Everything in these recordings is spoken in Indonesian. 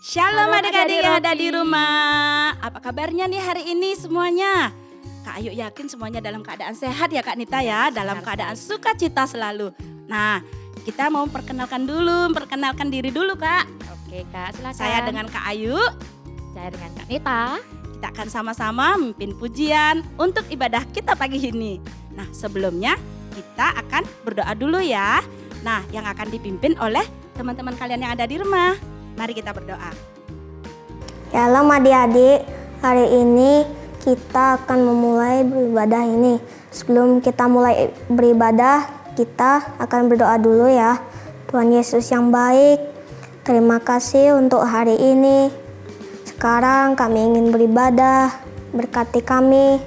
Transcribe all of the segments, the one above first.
Shalom adik-adik yang ada di rumah. Apa kabarnya nih hari ini semuanya? Kak Ayu yakin semuanya dalam keadaan sehat ya Kak Nita ya, dalam keadaan sukacita selalu. Nah, kita mau perkenalkan diri dulu Kak. Oke Kak, silakan. Saya dengan Kak Ayu. Saya dengan Kak Nita. Kita akan sama-sama memimpin pujian untuk ibadah kita pagi ini. Nah, sebelumnya kita akan berdoa dulu ya. Nah, yang akan dipimpin oleh teman-teman kalian yang ada di rumah. Mari kita berdoa. Shalom adik-adik, hari ini kita akan memulai beribadah ini. Sebelum kita mulai beribadah, kita akan berdoa dulu ya. Tuhan Yesus yang baik, terima kasih untuk hari ini. Sekarang kami ingin beribadah, berkati kami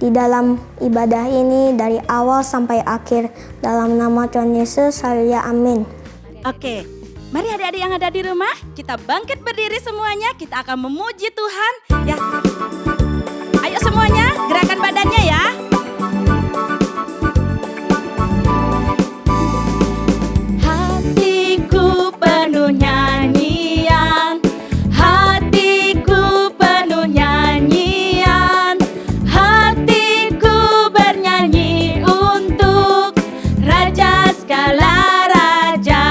di dalam ibadah ini dari awal sampai akhir. Dalam nama Tuhan Yesus, haleluya, amin. Oke, mari adik-adik yang ada di rumah, kita bangkit berdiri semuanya, kita akan memuji Tuhan ya. Ayo semuanya, gerakan badannya ya. Hatiku penuh nyanyian, hatiku penuh nyanyian, hatiku bernyanyi untuk Raja segala raja.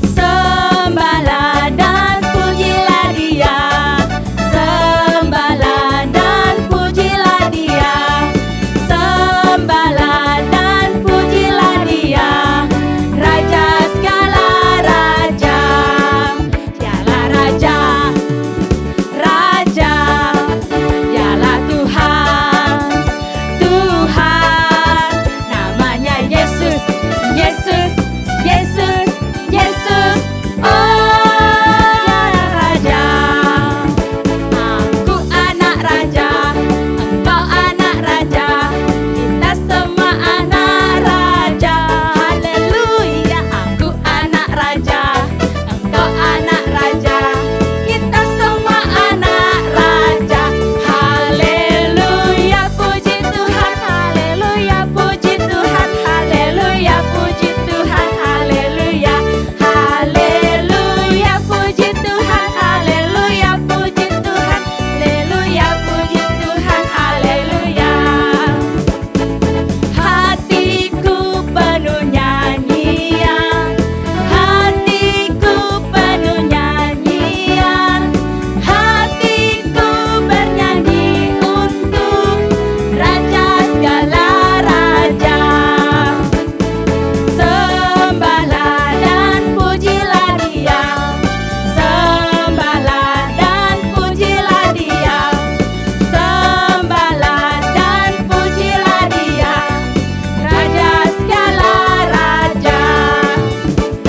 Sembahlah dan pujilah Dia, sembahlah dan pujilah Dia, sembahlah dan pujilah Dia, Raja segala raja. Dialah Raja, Raja, Dialah Tuhan, Tuhan, namanya Yesus, Yesus, Yesus, Yesus. Oh, Dialah Raja. Aku anak Raja, engkau anak Raja, kita semua anak Raja. Haleluya. Aku anak Raja, engkau anak Raja, kita semua anak Raja. Haleluya, puji Tuhan, haleluya, puji Tuhan, haleluya, puji Tuhan, haleluya, haleluya, puji Tuhan, haleluya, puji Tuhan, haleluya, puji Tuhan, haleluya. Hatiku penuh nyanyian, hatiku penuh nyanyian, hatiku bernyanyi untuk Raja segala raja. Sembahlah dan pujilah Dia, sembahlah dan pujilah Dia, sembahlah dan pujilah Dia, Raja segala raja.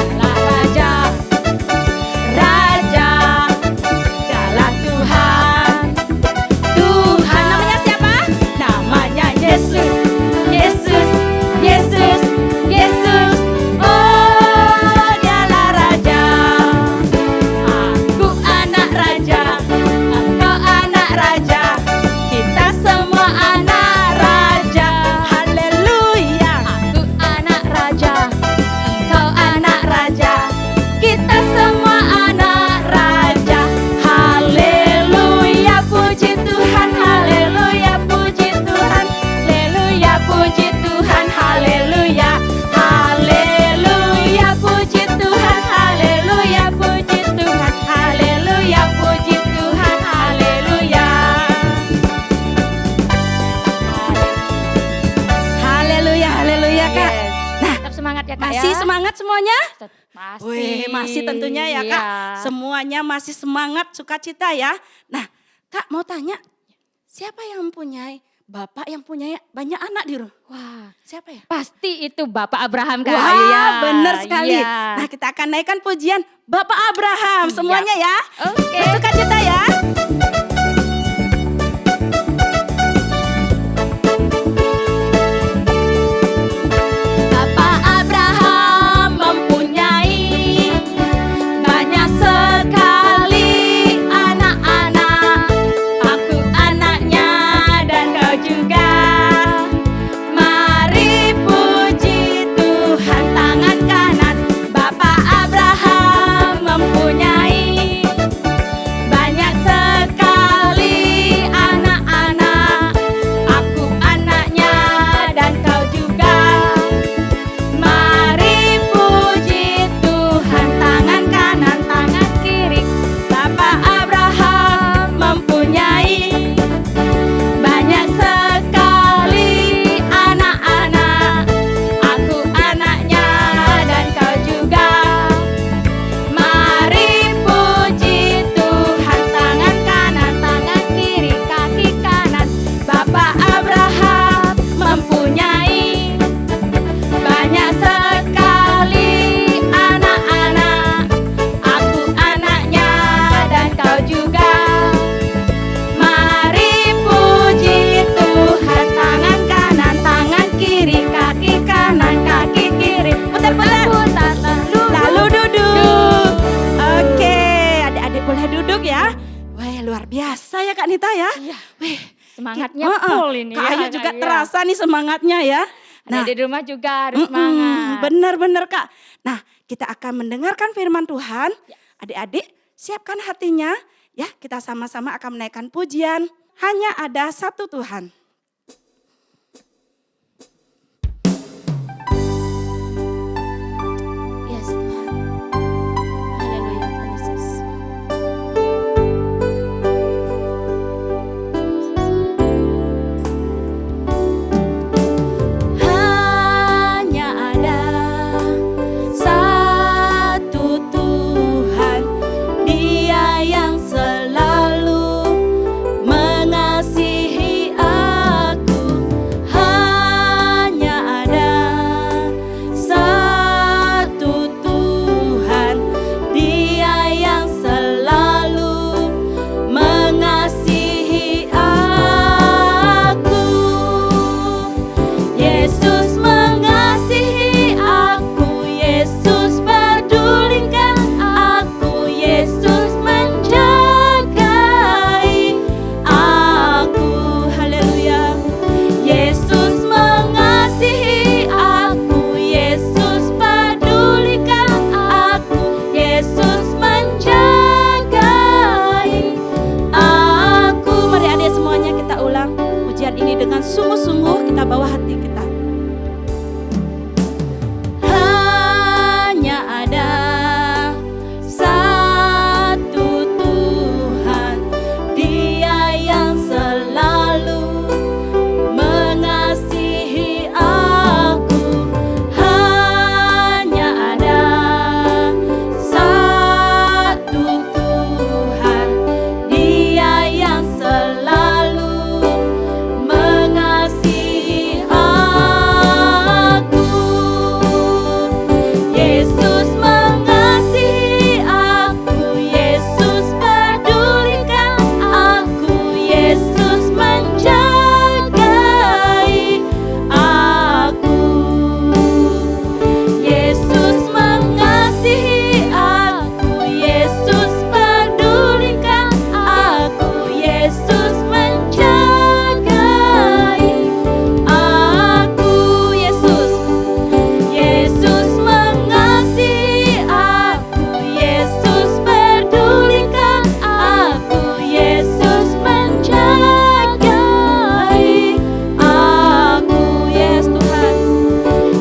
Dialah Raja, Raja, Dialah Tuhan, Tuhan. Namanya siapa? Namanya Yesus, Yesus, Yesus, Yesus. Oh, Dialah Raja. Aku anak Raja, engkau anak Raja, kita semua anak Raja. Haleluya. Aku anak Raja, engkau anak Raja, kita semua anak Raja. Haleluya, puji Tuhan, haleluya, puji Tuhan, haleluya, puji Tuhan, haleluya, haleluya, puji Tuhan, haleluya, puji Tuhan, haleluya, puji Tuhan, haleluya. Haleluya, haleluya Kak. Nah, Tetap semangat ya Kak masih ya. semangat semuanya? Masih. Wih, masih tentunya ya Kak. Iya. Semuanya masih semangat, sukacita ya. Nah, Kak mau tanya, siapa yang mempunyai, bapak yang punya banyak anak di rumah? Wah, Siapa ya? pasti itu Bapak Abraham Kak Wah, Ayu ya. benar sekali. Iya. Nah, kita akan naikkan pujian Bapak Abraham Siap. semuanya ya. Oke. Bersukacita ya. Bapak Abraham mempunyai banyak sekali anak-anak. Aku anaknya dan kau juga. Mari puji Tuhan, tangan kanan Bapak Abraham mempunyai biasa ya Kak Nita ya. Iya. Wih, Semangatnya full ini Kak Ayu ya. juga Kak. terasa nih semangatnya ya. Nah, di rumah juga harus semangat. Benar-benar Kak. Nah, kita akan mendengarkan firman Tuhan. Adik-adik, siapkan hatinya. Ya, kita sama-sama akan menaikkan pujian. Hanya ada satu Tuhan. Yes Tuhan. Haleluya Tuhan Yesus. Hanya ada satu Tuhan, Dia yang selalu mengasihi aku. Hanya ada satu Tuhan, Dia yang selalu mengasihi aku. Yesus mengasihi aku, Yesus pedulikan aku, Yesus menjagai aku. Haleluya. Yesus mengasihi aku, Yesus pedulikan aku, Yesus menjagai aku. Mari adik semuanya kita ulang pujian ini dengan sungguh-sungguh, kita bawa hati kita. Hanya ada satu Tuhan, Dia yang selalu mengasihi aku. Hanya ada satu Tuhan, Dia yang selalu mengasihi aku. Yesus mengasihi aku, Yesus pedulikan aku, Yesus menjagai aku. Yesus mengasihi aku, Yesus pedulikan aku, Yesus menjagai aku. Yesus mengasihi aku, Yesus pedulikan aku, Yesus menjagai aku. Yes Tuhan.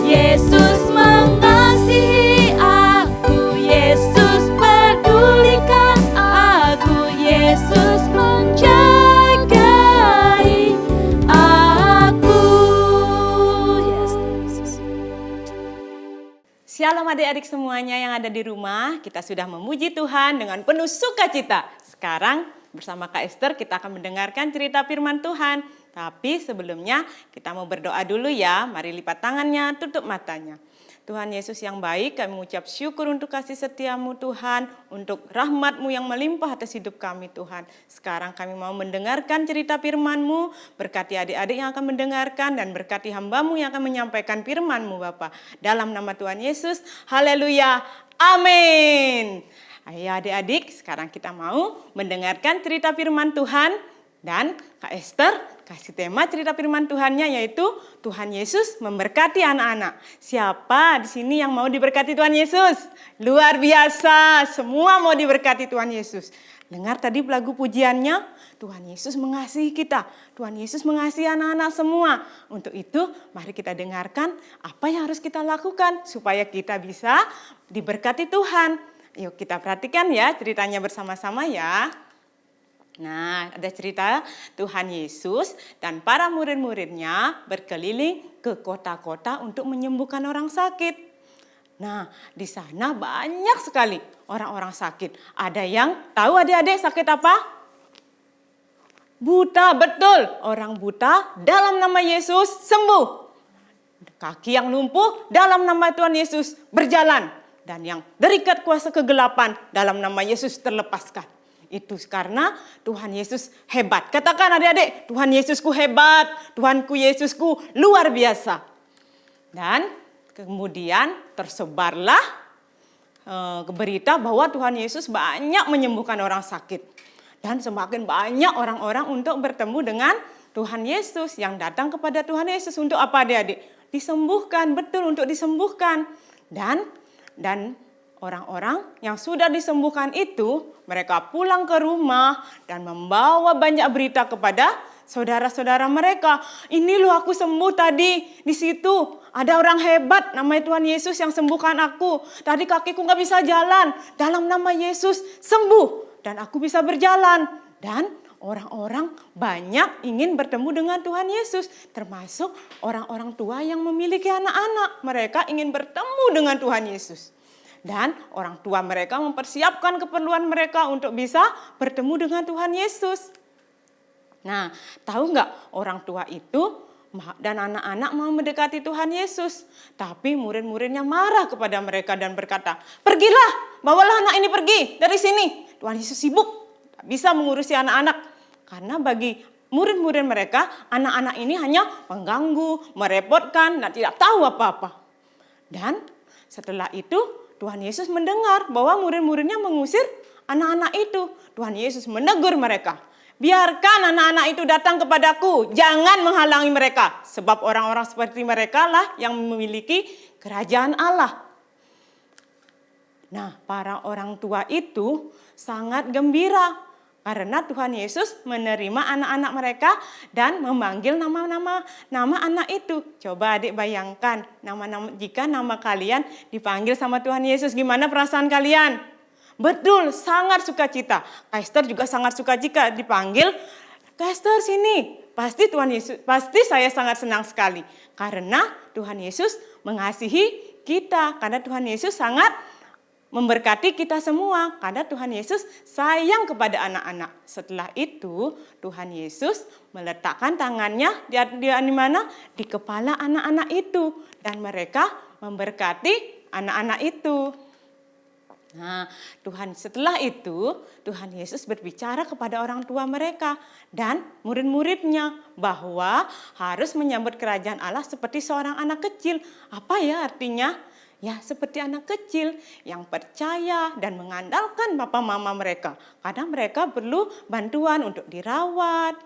Yesus mengasihi aku, Yesus pedulikan aku, Yesus menjagai aku. Yes Yesus. Shalom adik-adik semuanya yang ada di rumah, kita sudah memuji Tuhan dengan penuh sukacita. Sekarang bersama Kak Esther kita akan mendengarkan cerita firman Tuhan. Tapi sebelumnya kita mau berdoa dulu ya, mari lipat tangannya, tutup matanya. Tuhan Yesus yang baik, kami mengucap syukur untuk kasih setiamu Tuhan, untuk rahmat-Mu yang melimpah atas hidup kami Tuhan. Sekarang kami mau mendengarkan cerita firman-Mu, berkati adik-adik yang akan mendengarkan dan berkati hamba-Mu yang akan menyampaikan firman-Mu Bapa. Dalam nama Tuhan Yesus, haleluya, amin. Ayo adik-adik, sekarang kita mau mendengarkan cerita firman Tuhan dan Kak Esther kasih tema cerita firman Tuhannya yaitu Tuhan Yesus memberkati anak-anak. Siapa di sini yang mau diberkati Tuhan Yesus? Luar biasa, semua mau diberkati Tuhan Yesus. Dengar tadi lagu pujiannya, Tuhan Yesus mengasihi kita. Tuhan Yesus mengasihi anak-anak semua. Untuk itu, mari kita dengarkan apa yang harus kita lakukan supaya kita bisa diberkati Tuhan. Yuk kita perhatikan ya ceritanya bersama-sama ya. Nah, ada cerita Tuhan Yesus dan para murid-muridnya berkeliling ke kota-kota untuk menyembuhkan orang sakit. Nah, di sana banyak sekali orang-orang sakit. Ada yang tahu adik-adik sakit apa? Buta, betul. Orang buta dalam nama Yesus sembuh. Kaki yang lumpuh dalam nama Tuhan Yesus berjalan. Dan yang terikat kuasa kegelapan dalam nama Yesus terlepaskan. Itu karena Tuhan Yesus hebat. Katakan adik-adik, Tuhan Yesusku hebat, Tuhanku Yesusku luar biasa. Dan kemudian tersebarlah berita bahwa Tuhan Yesus banyak menyembuhkan orang sakit. Dan semakin banyak orang-orang untuk bertemu dengan Tuhan Yesus, yang datang kepada Tuhan Yesus untuk apa adik-adik? Disembuhkan, betul, untuk disembuhkan. Dan orang-orang yang sudah disembuhkan itu, mereka pulang ke rumah dan membawa banyak berita kepada saudara-saudara mereka. Ini loh aku sembuh tadi, di situ ada orang hebat namanya Tuhan Yesus yang sembuhkan aku. Tadi kakiku gak bisa jalan, dalam nama Yesus sembuh dan aku bisa berjalan. Dan orang-orang banyak ingin bertemu dengan Tuhan Yesus, termasuk orang-orang tua yang memiliki anak-anak. Mereka ingin bertemu dengan Tuhan Yesus. Dan orang tua mereka mempersiapkan keperluan mereka untuk bisa bertemu dengan Tuhan Yesus. Nah, tahu nggak, orang tua itu dan anak-anak mau mendekati Tuhan Yesus. Tapi murid-muridnya marah kepada mereka dan berkata, pergilah, bawalah anak ini pergi dari sini. Tuhan Yesus sibuk, tak bisa mengurusi anak-anak. Karena bagi murid-murid mereka, anak-anak ini hanya mengganggu, merepotkan, dan tidak tahu apa-apa. Dan setelah itu, Tuhan Yesus mendengar bahwa murid-muridnya mengusir anak-anak itu. Tuhan Yesus menegur mereka. Biarkan anak-anak itu datang kepadaku, jangan menghalangi mereka. Sebab orang-orang seperti mereka lah yang memiliki kerajaan Allah. Nah, para orang tua itu sangat gembira karena Tuhan Yesus menerima anak-anak mereka dan memanggil nama anak itu. Coba adik bayangkan, jika nama kalian dipanggil sama Tuhan Yesus, gimana perasaan kalian? Betul, sangat sukacita. Kak Esther juga sangat sukacita dipanggil, Kak Esther sini. Pasti saya sangat senang sekali. Karena Tuhan Yesus mengasihi kita. Karena Tuhan Yesus sangat memberkati kita semua. Karena Tuhan Yesus sayang kepada anak-anak. Setelah itu Tuhan Yesus meletakkan tangannya di mana? Di kepala anak-anak itu. Dan mereka memberkati anak-anak itu. Nah, setelah itu Tuhan Yesus berbicara kepada orang tua mereka dan murid-muridnya bahwa harus menyambut kerajaan Allah seperti seorang anak kecil. Apa ya artinya? Ya, seperti anak kecil yang percaya dan mengandalkan papa mama mereka. Karena mereka perlu bantuan untuk dirawat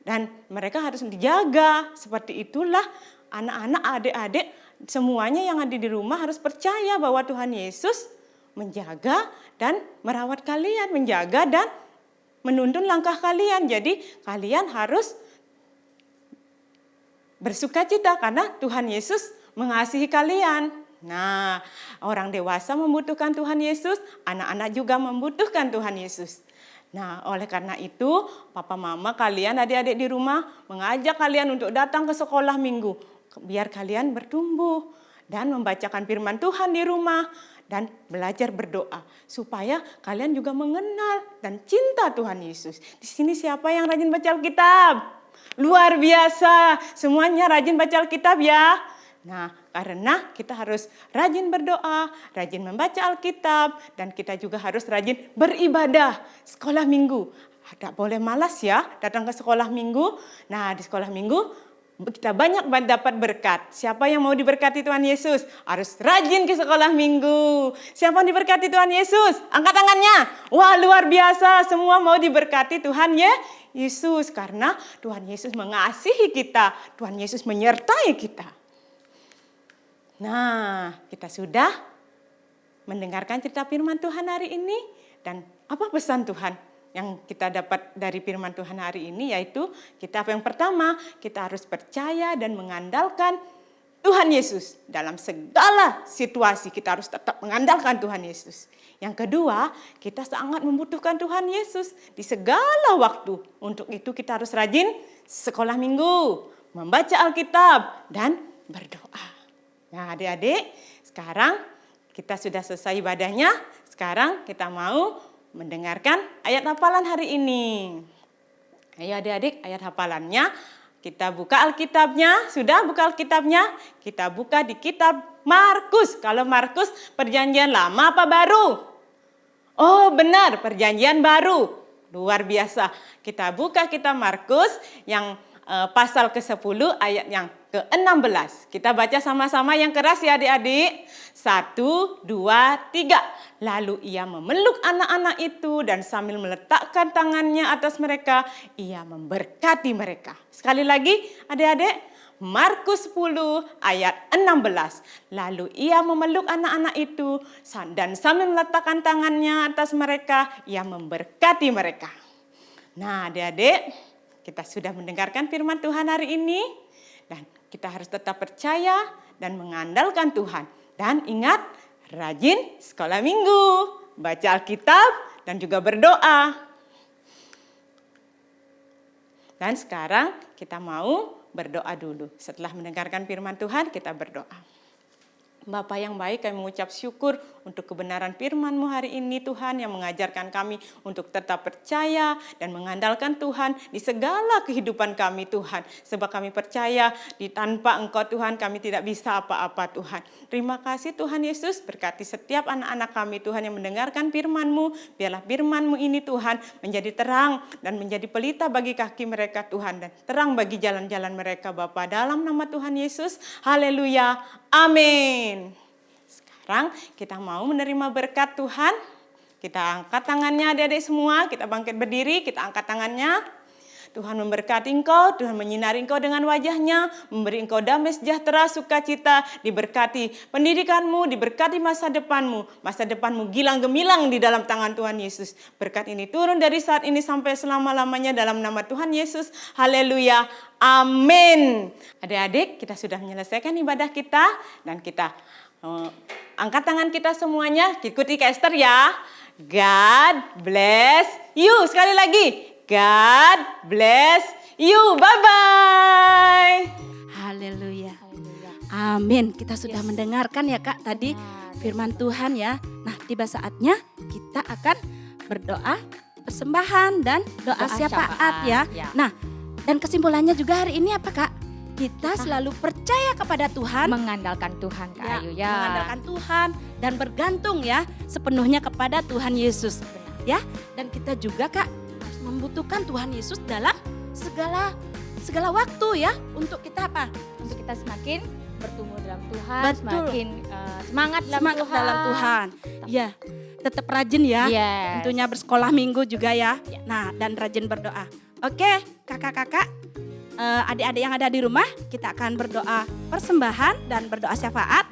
dan mereka harus dijaga. Seperti itulah anak-anak, adik-adik, semuanya yang ada di rumah harus percaya bahwa Tuhan Yesus menjaga dan merawat kalian, menjaga dan menuntun langkah kalian. Jadi kalian harus bersukacita karena Tuhan Yesus mengasihi kalian. Nah, orang dewasa membutuhkan Tuhan Yesus, anak-anak juga membutuhkan Tuhan Yesus. Nah, oleh karena itu, papa mama kalian, adik-adik di rumah mengajak kalian untuk datang ke sekolah minggu. Biar kalian bertumbuh dan membacakan firman Tuhan di rumah. Dan belajar berdoa supaya kalian juga mengenal dan cinta Tuhan Yesus. Di sini siapa yang rajin baca Alkitab? Luar biasa, semuanya rajin baca Alkitab ya. Nah, karena kita harus rajin berdoa, rajin membaca Alkitab, dan kita juga harus rajin beribadah. Sekolah minggu, tidak boleh malas ya datang ke sekolah minggu. Nah, di sekolah minggu kita banyak dapat berkat. Siapa yang mau diberkati Tuhan Yesus? Harus rajin ke sekolah minggu. Siapa yang diberkati Tuhan Yesus? Angkat tangannya. Wah, luar biasa. Semua mau diberkati Tuhan Yesus. Karena Tuhan Yesus mengasihi kita. Tuhan Yesus menyertai kita. Nah, kita sudah mendengarkan cerita firman Tuhan hari ini. Dan apa pesan Tuhan yang kita dapat dari firman Tuhan hari ini? Yaitu yang pertama, kita harus percaya dan mengandalkan Tuhan Yesus. Dalam segala situasi kita harus tetap mengandalkan Tuhan Yesus. Yang kedua, kita sangat membutuhkan Tuhan Yesus di segala waktu. Untuk itu kita harus rajin sekolah minggu, membaca Alkitab, dan berdoa. Nah, adik-adik, sekarang kita sudah selesai ibadahnya. Sekarang kita mau mendengarkan ayat hafalan hari ini. Ayo adik-adik, ayat hafalannya. Kita buka Alkitabnya. Sudah buka Alkitabnya? Kita buka di kitab Markus. Kalau Markus perjanjian lama apa baru? Oh benar, perjanjian baru. Luar biasa. Kita buka kitab Markus yang pasal ke-10 ayat yang ke-16. Kita baca sama-sama yang keras ya adik-adik. 1, 2, 3. Lalu ia memeluk anak-anak itu dan sambil meletakkan tangannya atas mereka, ia memberkati mereka. Sekali lagi adik-adik. Markus 10 ayat 16. Lalu ia memeluk anak-anak itu dan sambil meletakkan tangannya atas mereka, ia memberkati mereka. Nah adik-adik, kita sudah mendengarkan firman Tuhan hari ini. Dan kita harus tetap percaya dan mengandalkan Tuhan. Dan ingat, rajin sekolah minggu, baca Alkitab, dan juga berdoa. Dan sekarang kita mau berdoa dulu. Setelah mendengarkan firman Tuhan, kita berdoa. Bapa yang baik, kami mengucap syukur untuk kebenaran firman-Mu hari ini Tuhan yang mengajarkan kami untuk tetap percaya dan mengandalkan Tuhan di segala kehidupan kami Tuhan. Sebab kami percaya tanpa Engkau Tuhan kami tidak bisa apa-apa Tuhan. Terima kasih Tuhan Yesus, berkati setiap anak-anak kami Tuhan yang mendengarkan firman-Mu. Biarlah firman-Mu ini Tuhan menjadi terang dan menjadi pelita bagi kaki mereka Tuhan. Dan terang bagi jalan-jalan mereka Bapa. Dalam nama Tuhan Yesus, haleluya, amin. Sekarang kita mau menerima berkat Tuhan. Kita angkat tangannya adik-adik semua. Kita bangkit berdiri, kita angkat tangannya. Tuhan memberkati engkau, Tuhan menyinari engkau dengan wajahnya, memberi engkau damai sejahtera, sukacita, diberkati pendidikanmu, diberkati masa depanmu gilang gemilang di dalam tangan Tuhan Yesus. Berkat ini turun dari saat ini sampai selama-lamanya dalam nama Tuhan Yesus. Haleluya, amin. Adik-adik, kita sudah menyelesaikan ibadah kita dan kita angkat tangan kita semuanya, ikuti Kak Esther ya. God bless you. Sekali lagi. God bless you. Bye-bye. Haleluya. Amin. Kita sudah mendengarkan ya Kak tadi firman Tuhan ya. Nah tiba saatnya kita akan berdoa persembahan dan doa syafaat ya. Nah dan kesimpulannya juga hari ini apa Kak? Kita selalu percaya kepada Tuhan. Mengandalkan Tuhan Kak Ayu ya. Mengandalkan Tuhan dan bergantung ya sepenuhnya kepada Tuhan Yesus. Ya, dan kita juga Kak harus membutuhkan Tuhan Yesus dalam segala waktu ya untuk kita apa? Untuk kita semakin bertumbuh dalam Tuhan, Betul. semakin semangat dalam Tuhan. Ya, tetap rajin ya. Yes. Tentunya bersekolah minggu juga ya. Nah, dan rajin berdoa. Oke, kakak-kakak, adik-adik yang ada di rumah, kita akan berdoa persembahan dan berdoa syafaat.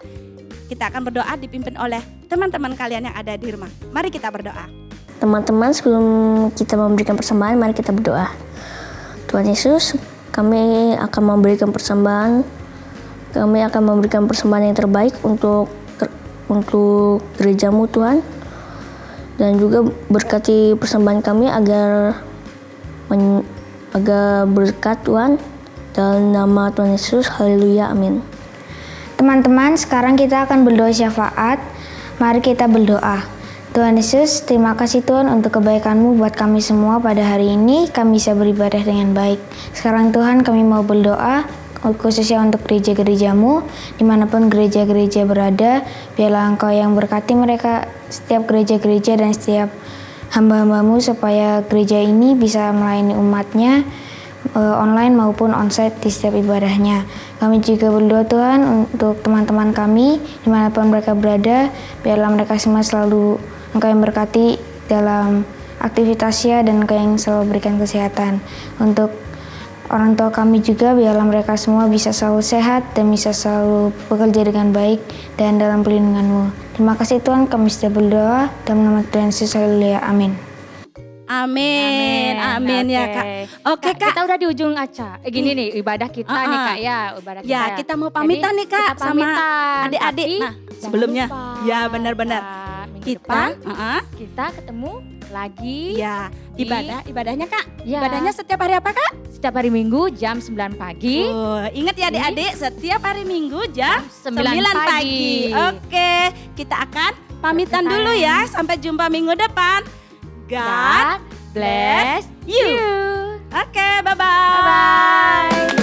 Kita akan berdoa dipimpin oleh teman-teman kalian yang ada di rumah. Mari kita berdoa. Teman-teman, sebelum kita memberikan persembahan, mari kita berdoa. Tuhan Yesus, kami akan memberikan persembahan. Kami akan memberikan persembahan yang terbaik untuk gerejamu Tuhan. Dan juga berkati persembahan kami agar berkat Tuhan. Dalam nama Tuhan Yesus, haleluya, amin. Teman-teman, sekarang kita akan berdoa syafaat. Mari kita berdoa. Tuhan Yesus, terima kasih Tuhan untuk kebaikan-Mu buat kami semua pada hari ini. Kami bisa beribadah dengan baik. Sekarang Tuhan kami mau berdoa, khususnya untuk gereja-gereja-Mu, dimanapun gereja-gereja berada. Biarlah Engkau yang berkati mereka, setiap gereja-gereja dan setiap hamba-hamba-Mu, supaya gereja ini bisa melayani umatnya, online maupun onsite di setiap ibadahnya. Kami juga berdoa Tuhan untuk teman-teman kami dimanapun mereka berada, biarlah mereka semua selalu Engkau yang berkati dalam aktivitasnya dan Engkau yang selalu berikan kesehatan. Untuk orang tua kami juga, biarlah mereka semua bisa selalu sehat dan bisa selalu bekerja dengan baik dan dalam perlindungan-Mu. Terima kasih Tuhan, kami sudah berdoa dalam nama Tuhan Yesus, haleluya, amin. Amin, amin ya Kak. Oke Kak. Kita udah di ujung acara. Gini nih ibadah kita nih Kak ya. Ibadah kita Ya kita mau pamitan nih Kak kita sama pamitan. adik-adik. Tapi Nah jangan sebelumnya, lupa, ya benar-benar. minggu Kita, depan kita ketemu lagi. ya ibadahnya Kak. Ya. Ibadahnya setiap hari apa Kak? Setiap hari Minggu jam 9 pagi. Ingat ya adik-adik, setiap hari Minggu jam 9 pagi. pagi. Oke, kita akan pamitan dulu ya. Sampai jumpa minggu depan. God God bless you. Oke, bye-bye. Bye-bye.